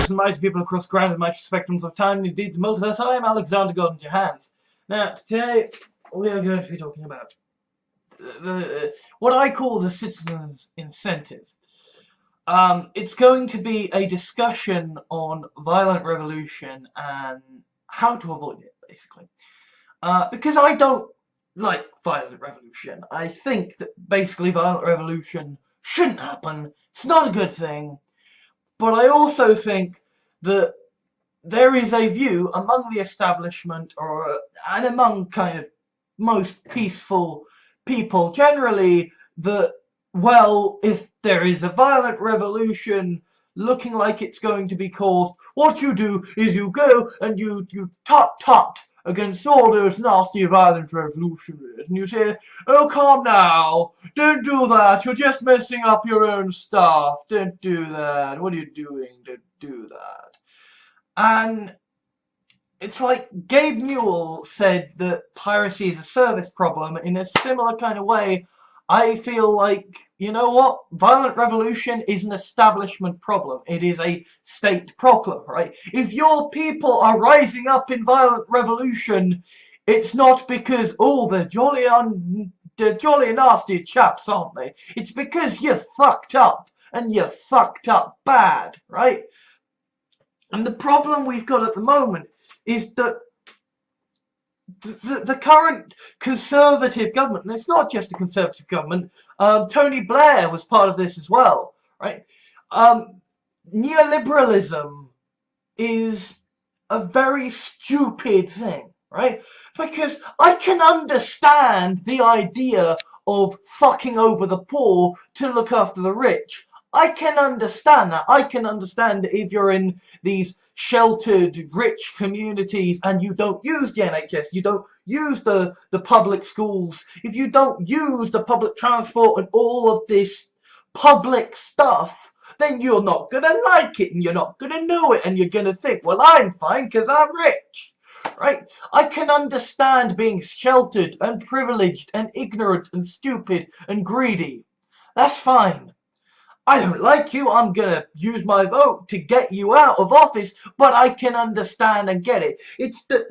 and mighty people across grand and mighty spectrums of time, indeed the multiverse. I am Alexander Gordon Johans. Now, today we are going to be talking about what I call the citizens' incentive. It's going to be a discussion on violent revolution and how to avoid it, basically. Because I don't like violent revolution. I think that basically violent revolution shouldn't happen. It's not a good thing. But I also think that there is a view among the establishment and among kind of most peaceful people generally that, well, if there is a violent revolution looking like it's going to be caused, what you do is you go and you tut against all those nasty violent revolutionaries, and you say, oh, calm now, don't do that, you're just messing up your own stuff, don't do that, what are you doing, don't do that. And it's like Gabe Newell said that piracy is a service problem. In a similar kind of way, I feel like, you know what? Violent revolution is an establishment problem. It is a state problem, right? If your people are rising up in violent revolution, it's not because, oh, they're jolly nasty chaps, aren't they? It's because you're fucked up, and you're fucked up bad, right? And the problem we've got at the moment is that the current conservative government, and it's not just a conservative government, Tony Blair was part of this as well, right? Neoliberalism is a very stupid thing, right? Because I can understand the idea of fucking over the poor to look after the rich. I can understand that. I can understand that if you're in these sheltered, rich communities and you don't use the NHS, you don't use the public schools, if you don't use the public transport and all of this public stuff, then you're not going to like it and you're not going to know it and you're going to think, well, I'm fine because I'm rich, right? I can understand being sheltered and privileged and ignorant and stupid and greedy. That's fine. I don't like you, I'm gonna use my vote to get you out of office, but I can understand and get it. It's that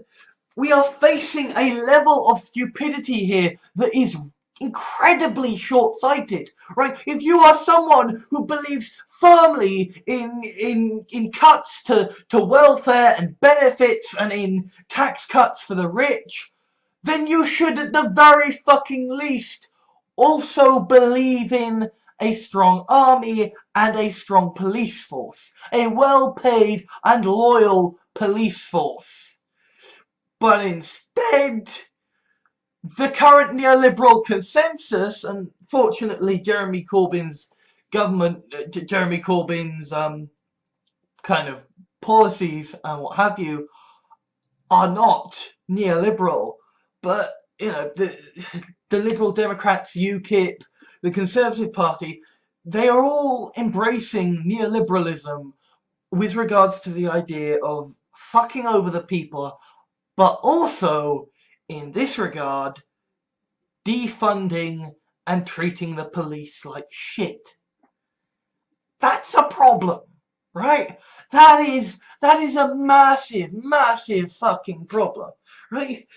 we are facing a level of stupidity here that is incredibly short-sighted, right? If you are someone who believes firmly in cuts to welfare and benefits and in tax cuts for the rich, then you should at the very fucking least also believe in a strong army and a strong police force. A well-paid and loyal police force. But instead, the current neoliberal consensus, and fortunately Jeremy Corbyn's government, Jeremy Corbyn's kind of policies and what have you, are not neoliberal. But, you know, the Liberal Democrats, UKIP, the Conservative Party, they are all embracing neoliberalism with regards to the idea of fucking over the people, but also, in this regard, defunding and treating the police like shit. That's a problem, right? That is a massive, massive fucking problem, right?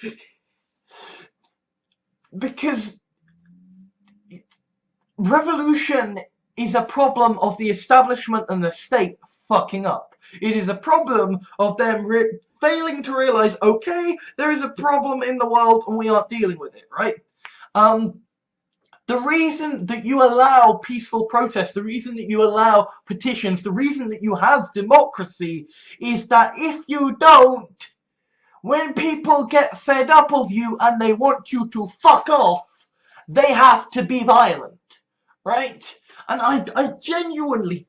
Because revolution is a problem of the establishment and the state fucking up. It is a problem of them failing to realize, okay, there is a problem in the world and we aren't dealing with it, right? The reason that you allow peaceful protest, the reason that you allow petitions, the reason that you have democracy is that if you don't, when people get fed up of you and they want you to fuck off, they have to be violent. Right? And I genuinely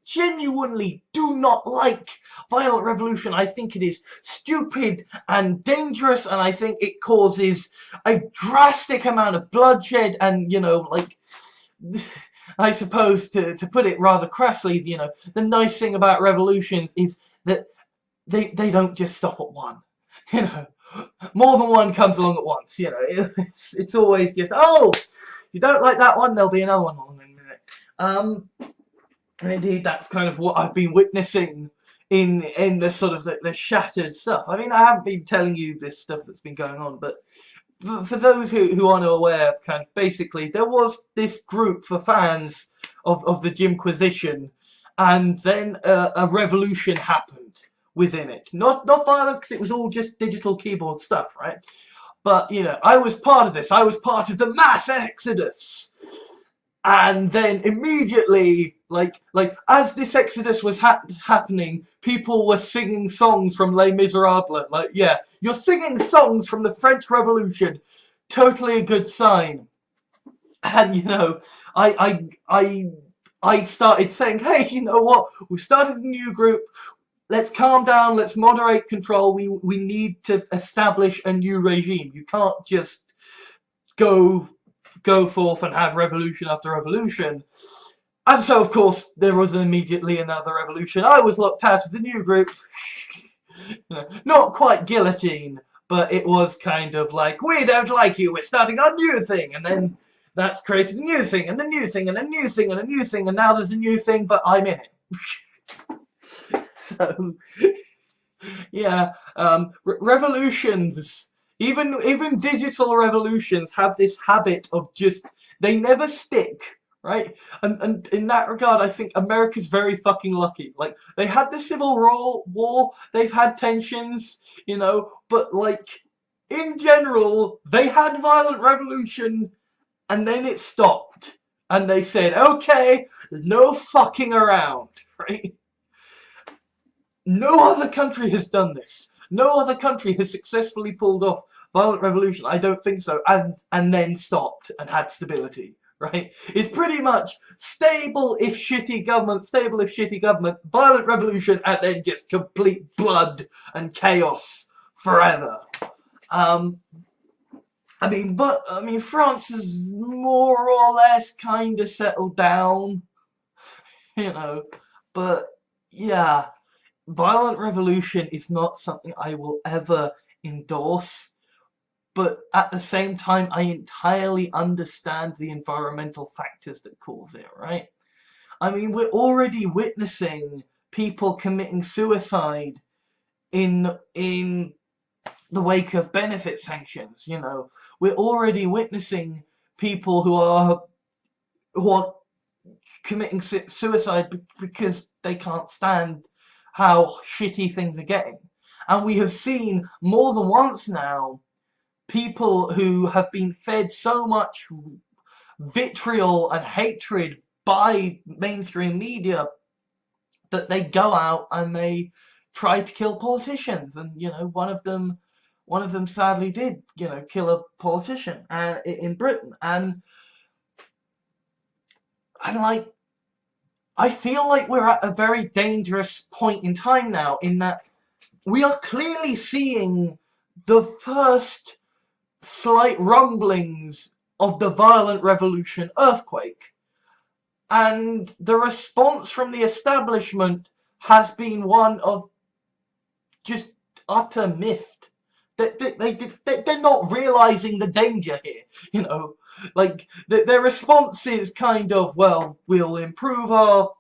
do not like violent revolution. I think it is stupid and dangerous, and I think it causes a drastic amount of bloodshed and, you know, like, I suppose to put it rather crassly, you know, the nice thing about revolutions is that they don't just stop at one. You know, more than one comes along at once, you know, it's always just, oh, if you don't like that one, there'll be another one along in a minute. And indeed, that's kind of what I've been witnessing in the sort of the shattered stuff. I mean, I haven't been telling you this stuff that's been going on, but for those who aren't aware, kind of basically, there was this group for fans of the Jimquisition, and then a revolution happened within it. Not violent, because it was all just digital keyboard stuff, right? But, you know, I was part of this. I was part of the mass exodus. And then immediately, like as this exodus was happening, people were singing songs from Les Miserables. Like, yeah, you're singing songs from the French Revolution. Totally a good sign. And, you know, I started saying, hey, you know what? We started a new group. Let's calm down. Let's moderate control. We need to establish a new regime. You can't just go forth and have revolution after revolution. And so, of course, there was immediately another revolution. I was locked out of the new group. Not quite guillotine, but it was kind of like, we don't like you, we're starting a new thing. And then that's created a new thing, and a new thing, and a new thing, and a new thing, and now there's a new thing, but I'm in it. So, yeah, revolutions, even digital revolutions have this habit of just, they never stick, right? And in that regard, I think America's very fucking lucky. Like, they had the Civil War, they've had tensions, you know, but like, in general, they had violent revolution, and then it stopped. And they said, okay, no fucking around, right? No other country has done this. No other country has successfully pulled off violent revolution. I don't think so. And then stopped and had stability, right? It's pretty much stable if shitty government, violent revolution, and then just complete blood and chaos forever. I mean, France is more or less kind of settled down, you know, but yeah. Violent revolution is not something I will ever endorse, but at the same time, I entirely understand the environmental factors that cause it, right? I mean, we're already witnessing people committing suicide in the wake of benefit sanctions, you know. We're already witnessing people who are committing suicide because they can't stand how shitty things are getting. And we have seen more than once now people who have been fed so much vitriol and hatred by mainstream media that they go out and they try to kill politicians. And, you know, one of them sadly did, you know, kill a politician in Britain. And like, I feel like we're at a very dangerous point in time now, in that we are clearly seeing the first slight rumblings of the violent revolution earthquake. And the response from the establishment has been one of just utter miffed. They're not realizing the danger here, you know. Like, their response is kind of, well, we'll improve our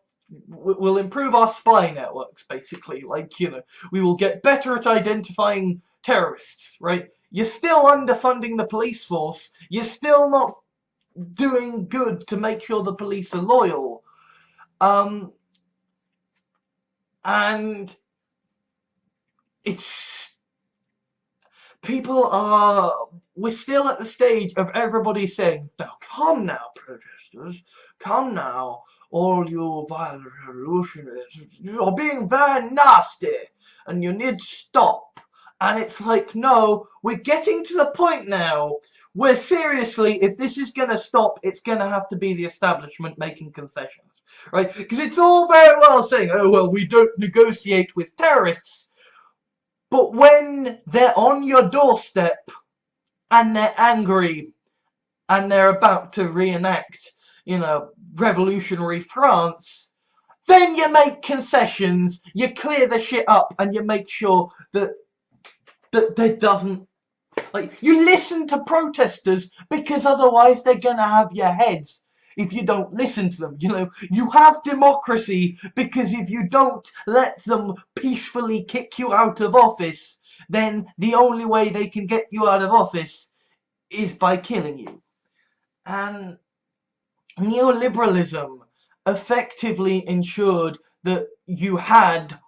spy networks, basically. Like, you know, we will get better at identifying terrorists, right? You're still underfunding the police force. You're still not doing good to make sure the police are loyal. And we're still at the stage of everybody saying, now come now, protesters, come now, all you violent revolutionists, you're being very nasty, and you need to stop. And it's like, no, we're getting to the point now where seriously, if this is going to stop, it's going to have to be the establishment making concessions, right? Because it's all very well saying, oh, well, we don't negotiate with terrorists. But when they're on your doorstep and they're angry and they're about to reenact, you know, revolutionary France, then you make concessions, you clear the shit up, and you make sure that there doesn't, like, you listen to protesters, because otherwise they're gonna have your heads if you don't listen to them. You know, you have democracy because if you don't let them peacefully kick you out of office, then the only way they can get you out of office is by killing you. And neoliberalism effectively ensured that you had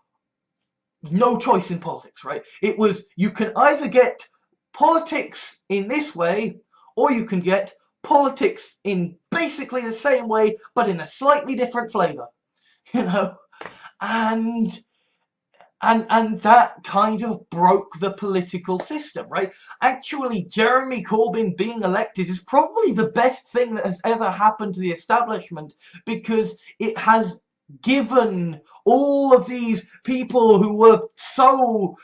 no choice in politics, right? It was, you can either get politics in this way, or you can get politics in basically the same way, but in a slightly different flavor, you know? And that kind of broke the political system, right? Actually, Jeremy Corbyn being elected is probably the best thing that has ever happened to the establishment, because it has given all of these people who were so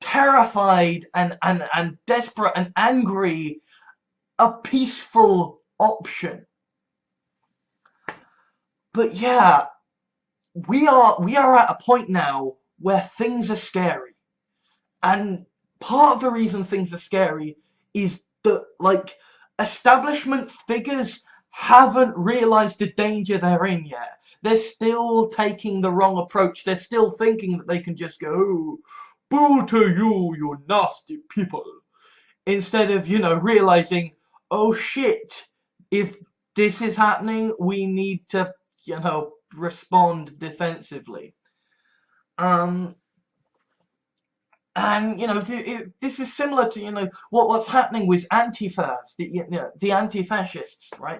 terrified and desperate and angry a peaceful option. But yeah, we are at a point now where things are scary. And part of the reason things are scary is that, like, establishment figures haven't realized the danger they're in yet. They're still taking the wrong approach. They're still thinking that they can just go, oh, boo to you, you nasty people. Instead of, you know, realizing, oh shit, if this is happening, we need to, you know, respond defensively. And, you know, this is similar to, you know, what's happening with Antifas, the anti-fascists, right?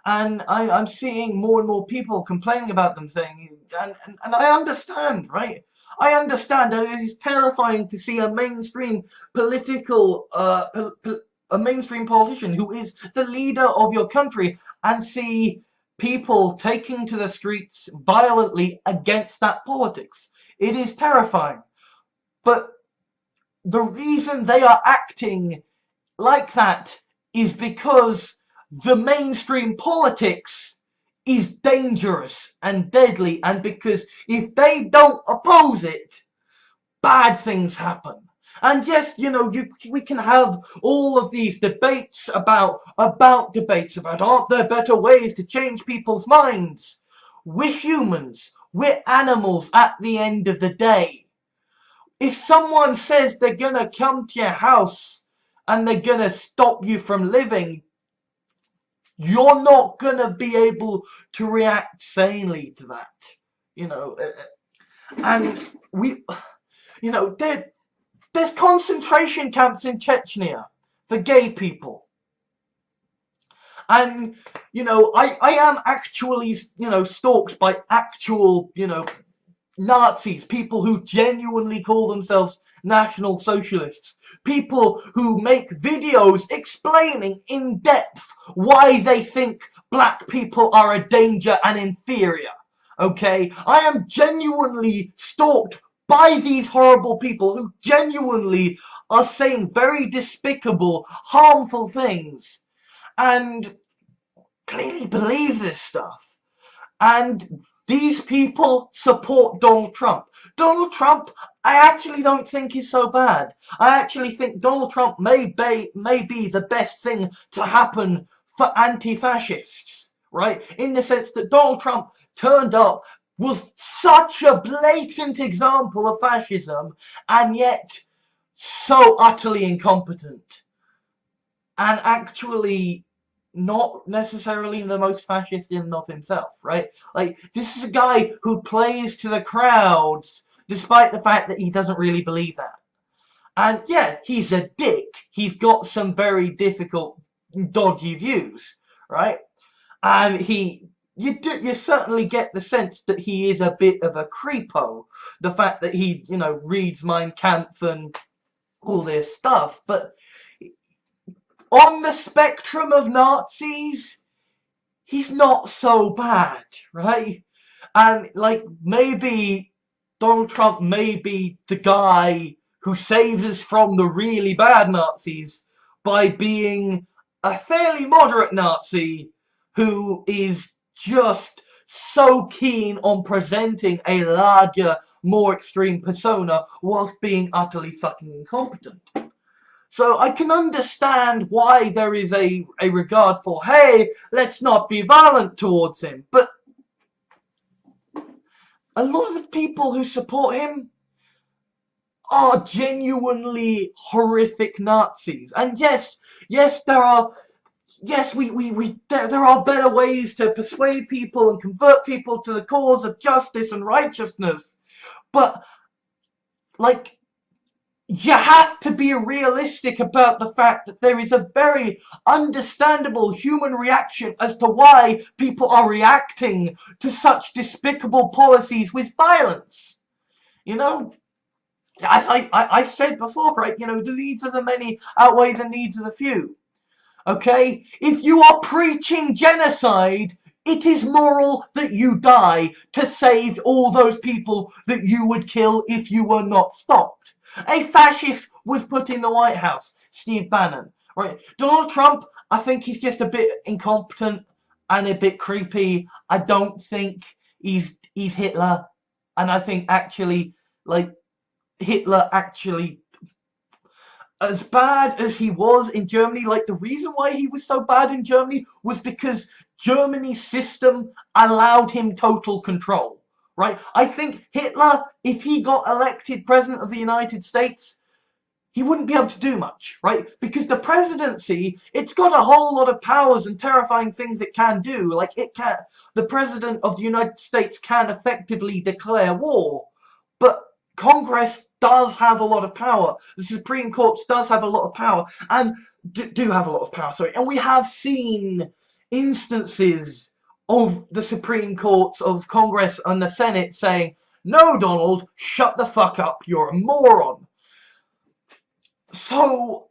And I'm seeing more and more people complaining about them, saying, and I understand, right? I understand, and it is terrifying to see a mainstream political, a mainstream politician who is the leader of your country, and see people taking to the streets violently against that politics. It is terrifying. But the reason they are acting like that is because the mainstream politics is dangerous and deadly, and because if they don't oppose it, bad things happen. And yes, you know, we can have all of these debates about aren't there better ways to change people's minds. We're humans. We're animals at the end of the day. If someone says they're gonna come to your house and they're gonna stop you from living, you're not gonna be able to react sanely to that, you know. And you know, there's concentration camps in Chechnya for gay people. And, you know, I am actually, you know, stalked by actual, you know, Nazis, people who genuinely call themselves National Socialists, people who make videos explaining in depth why they think black people are a danger and inferior. Okay? I am genuinely stalked by these horrible people who genuinely are saying very despicable, harmful things, and clearly believe this stuff. And these people support Donald Trump. Donald Trump, I actually don't think is so bad. I actually think Donald Trump may be the best thing to happen for anti-fascists, right? In the sense that Donald Trump turned up, was such a blatant example of fascism, and yet so utterly incompetent. And actually not necessarily the most fascist in and of himself, right? Like, this is a guy who plays to the crowds despite the fact that he doesn't really believe that. And yeah, he's a dick. He's got some very difficult, dodgy views, right? And you certainly get the sense that he is a bit of a creepo. The fact that he, you know, reads Mein Kampf and all this stuff, but on the spectrum of Nazis, he's not so bad, right? And, like, maybe Donald Trump may be the guy who saves us from the really bad Nazis by being a fairly moderate Nazi who is just so keen on presenting a larger, more extreme persona whilst being utterly fucking incompetent. So I can understand why there is a regard for, hey, let's not be violent towards him. But a lot of the people who support him are genuinely horrific Nazis. And yes, there are there are better ways to persuade people and convert people to the cause of justice and righteousness. But, like, you have to be realistic about the fact that there is a very understandable human reaction as to why people are reacting to such despicable policies with violence. You know? As I said before, right? You know, the needs of the many outweigh the needs of the few. Okay? If you are preaching genocide, it is moral that you die to save all those people that you would kill if you were not stopped. A fascist was put in the White House, Steve Bannon. Right? Donald Trump, I think he's just a bit incompetent and a bit creepy. I don't think he's Hitler. And I think actually, like, Hitler actually, as bad as he was in Germany, like, the reason why he was so bad in Germany was because Germany's system allowed him total control, right? I think Hitler, if he got elected president of the United States, he wouldn't be able to do much, right? Because the presidency, it's got a whole lot of powers and terrifying things it can do. Like, the president of the United States can effectively declare war, but Congress does have a lot of power. The Supreme Court does have a lot of power, and do have a lot of power, sorry. And we have seen instances of the Supreme Courts, of Congress and the Senate saying, no, Donald, shut the fuck up, you're a moron. So,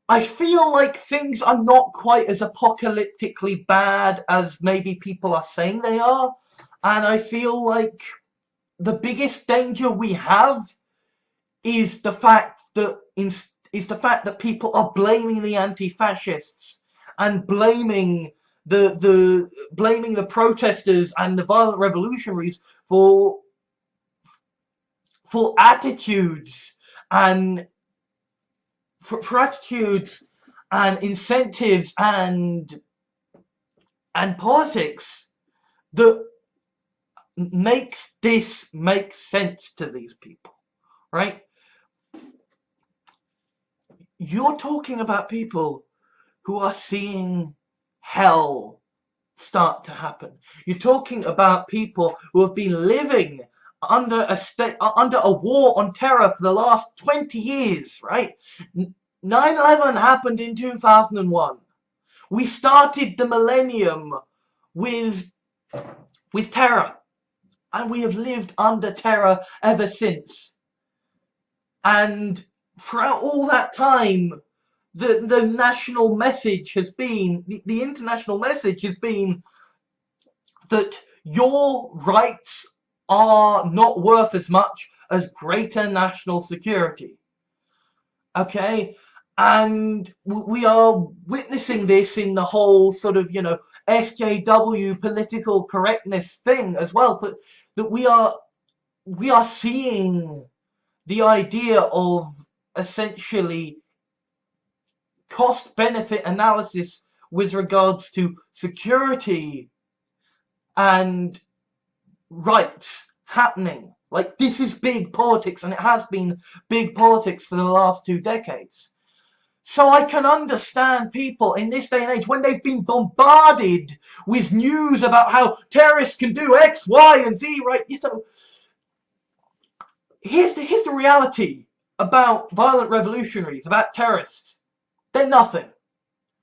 I feel like things are not quite as apocalyptically bad as maybe people are saying they are. And I feel like the biggest danger we have is the fact that people are blaming the anti-fascists and blaming the protesters and the violent revolutionaries for attitudes and for attitudes and incentives and politics that makes this make sense to these people, right? You're talking about people who are seeing hell start to happen. You're talking about people who have been living under a war on terror for the last 20 years, right? 9/11 happened in 2001. We started the millennium with terror, and we have lived under terror ever since. And throughout all that time, the national message has been, the international message has been that your rights are not worth as much as greater national security. Okay? And we are witnessing this in the whole sort of, you know, SJW political correctness thing as well, that we are seeing the idea of essentially cost-benefit analysis with regards to security and rights happening. Like, this is big politics, and it has been big politics for the last 2 decades. So I can understand people in this day and age, when they've been bombarded with news about how terrorists can do X, Y, and Z, right? You know, here's the reality about violent revolutionaries, about terrorists. They're nothing,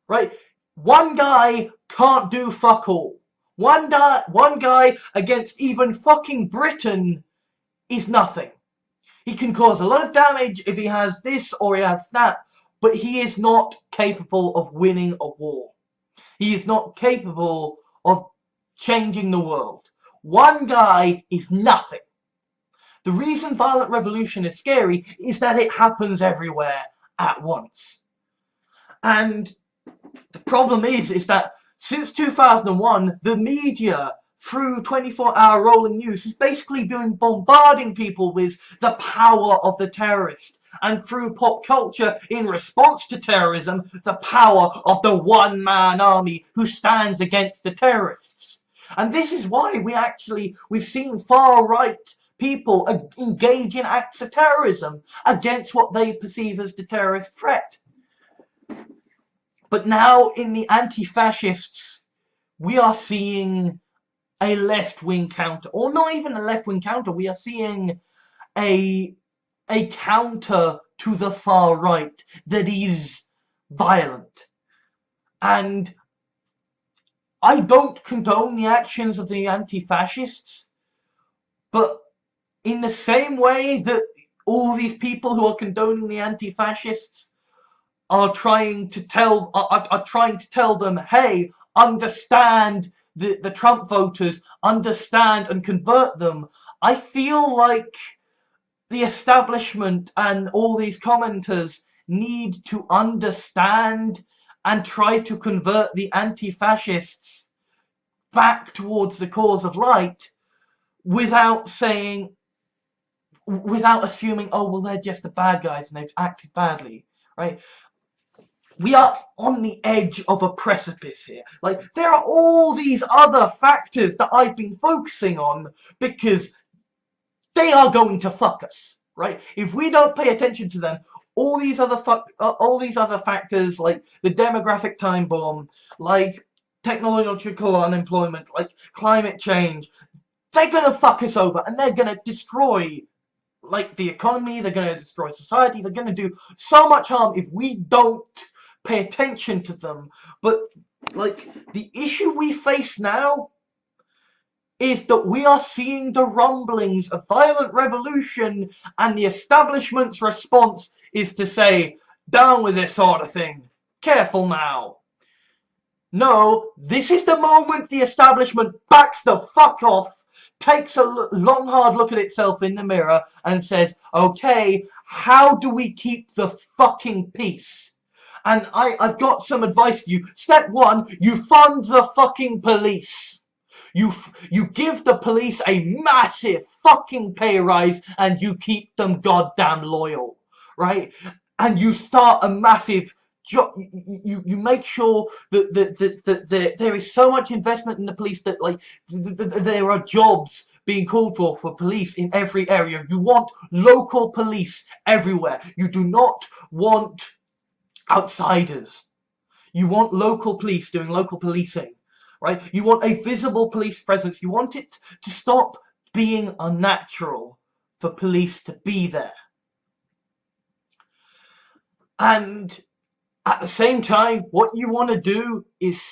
right? One guy can't do fuck all. One guy against even fucking Britain is nothing. He can cause a lot of damage if he has this or he has that, but he is not capable of winning a war. He is not capable of changing the world. One guy is nothing. The reason violent revolution is scary is that it happens everywhere at once. And the problem is that since 2001, the media, through 24-hour rolling news, has basically been bombarding people with the power of the terrorist, and through pop culture in response to terrorism, the power of the one-man army who stands against the terrorists. And this is why we've seen far-right people engage in acts of terrorism against what they perceive as the terrorist threat. But now in the anti-fascists, we are seeing a left-wing counter, or not even a left-wing counter, we are seeing a counter to the far right that is violent. And I don't condone the actions of the anti-fascists, but in the same way that all these people who are condoning the anti-fascists are trying to tell them, hey, understand the Trump voters, understand and convert them. I feel like the establishment and all these commenters need to understand and try to convert the anti-fascists back towards the cause of light without assuming, oh, well, they're just the bad guys and they've acted badly, right? We are on the edge of a precipice here. Like, there are all these other factors that I've been focusing on because they are going to fuck us, right? If we don't pay attention to them, all these other factors, like the demographic time bomb, like technological unemployment, like climate change, they're gonna fuck us over, and they're gonna destroy, like, the economy. They're gonna destroy society. They're gonna do so much harm if we don't pay attention to them. But, like, the issue we face now is that we are seeing the rumblings of violent revolution, and the establishment's response is to say, down with this sort of thing. Careful now. No, this is the moment the establishment backs the fuck off, takes a long hard look at itself in the mirror and says, okay, how do we keep the fucking peace? And I've got some advice for you. Step one, you fund the fucking police. You give the police a massive fucking pay rise and you keep them goddamn loyal, right? And you start a massive job. You make sure that there is so much investment in the police that, like, there are jobs being called for police in every area. You want local police everywhere. You do not want outsiders. You want local police doing local policing, right? You want a visible police presence. You want it to stop being unnatural for police to be there. And at the same time, what you want to do is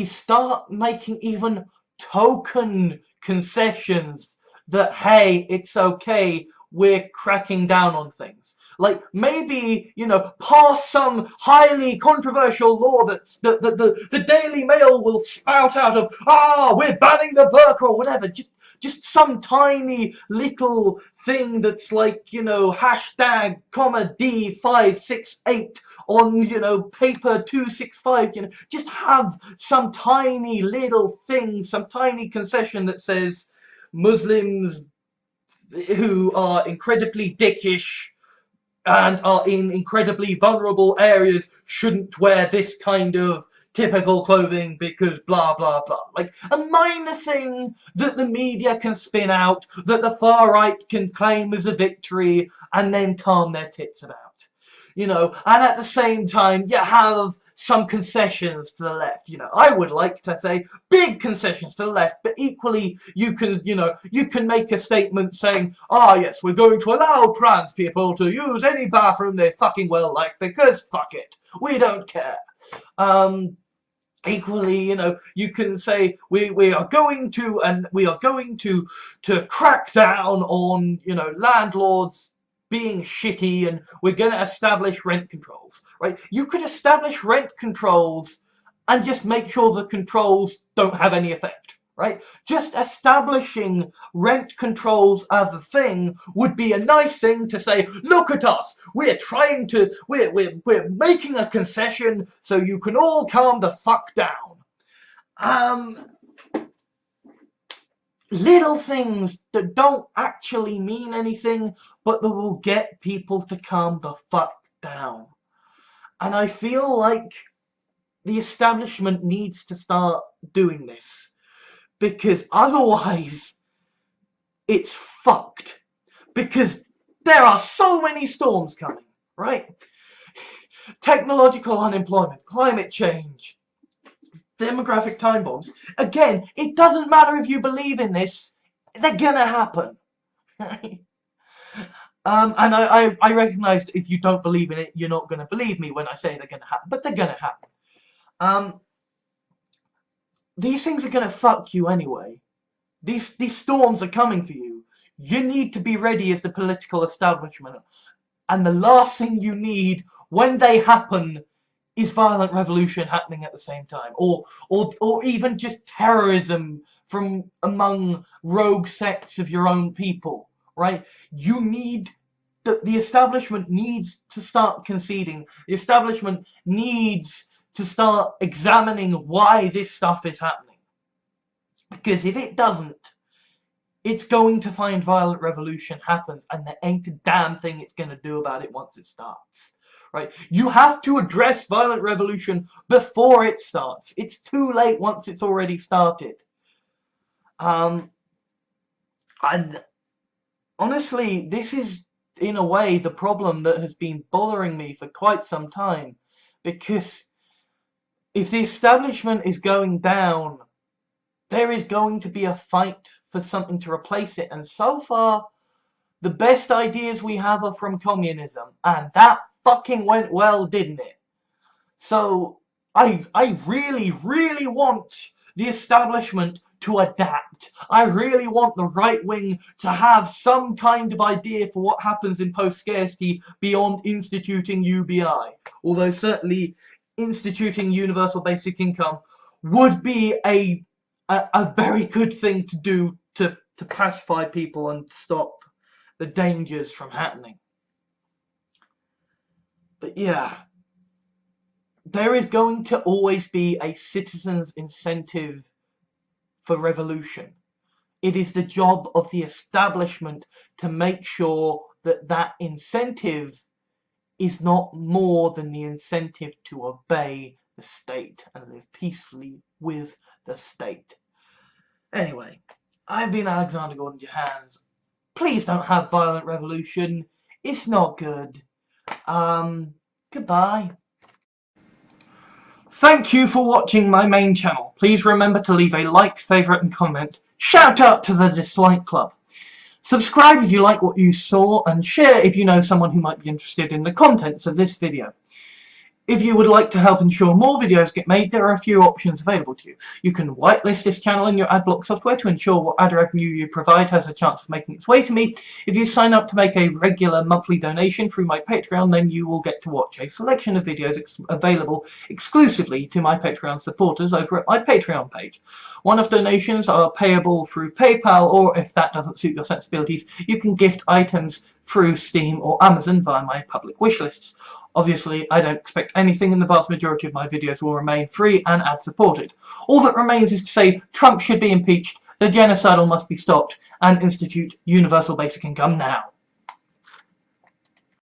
start making even token concessions that, hey, it's okay, we're cracking down on things. Like, maybe, pass some highly controversial law that the Daily Mail will spout out of, we're banning the burqa or whatever. Just some tiny little thing that's like, hashtag, D568 on, paper 265, just have some tiny little thing, some tiny concession that says Muslims who are incredibly dickish and are in incredibly vulnerable areas shouldn't wear this kind of typical clothing because blah blah blah. Like, a minor thing that the media can spin out, that the far right can claim as a victory and then calm their tits about. And at the same time you have some concessions to the left. I would like to say big concessions to the left, but equally you can make a statement saying, yes, we're going to allow trans people to use any bathroom they fucking well like, because fuck it, we don't care. Equally, you can say we are going to crack down on, landlords being shitty, and we're going to establish rent controls, right? You could establish rent controls and just make sure the controls don't have any effect, right? Just establishing rent controls as a thing would be a nice thing to say, look at us, we're making a concession so you can all calm the fuck down. Little things that don't actually mean anything, but that will get people to calm the fuck down. And I feel like the establishment needs to start doing this, because otherwise it's fucked. Because there are so many storms coming, right? Technological unemployment, climate change, demographic time bombs. Again, it doesn't matter if you believe in this, they're gonna happen. Right? And I recognize that if you don't believe in it, you're not gonna believe me when I say they're gonna happen, but they're gonna happen. These things are gonna fuck you anyway. These storms are coming for you. You need to be ready as the political establishment. And the last thing you need when they happen is violent revolution happening at the same time. Or even just terrorism from among rogue sects of your own people. Right? You need... The establishment needs to start conceding. The establishment needs to start examining why this stuff is happening. Because if it doesn't, it's going to find violent revolution happens, and there ain't a damn thing it's going to do about it once it starts. Right? You have to address violent revolution before it starts. It's too late once it's already started. And honestly, this is, in a way, the problem that has been bothering me for quite some time. Because if the establishment is going down, there is going to be a fight for something to replace it. And so far, the best ideas we have are from communism. And that fucking went well, didn't it? So, I really, really want the establishment to adapt. I really want the right wing to have some kind of idea for what happens in post-scarcity beyond instituting UBI. Although certainly instituting universal basic income would be a very good thing to do to pacify people and stop the dangers from happening. But yeah, there is going to always be a citizen's incentive for revolution. It is the job of the establishment to make sure that that incentive is not more than the incentive to obey the state and live peacefully with the state. Anyway, I've been Alexander Gordon Johans. Please don't have violent revolution. It's not good. Goodbye. Thank you for watching my main channel. Please remember to leave a like, favourite and comment. Shout out to the dislike club. Subscribe if you like what you saw, and share if you know someone who might be interested in the contents of this video. If you would like to help ensure more videos get made, there are a few options available to you. You can whitelist this channel in your adblock software to ensure what ad revenue you provide has a chance of making its way to me. If you sign up to make a regular monthly donation through my Patreon, then you will get to watch a selection of videos available exclusively to my Patreon supporters over at my Patreon page. One-off donations are payable through PayPal, or if that doesn't suit your sensibilities, you can gift items through Steam or Amazon via my public wish lists. Obviously, I don't expect anything, and the vast majority of my videos will remain free and ad-supported. All that remains is to say Trump should be impeached, the genocidal must be stopped, and institute universal basic income now.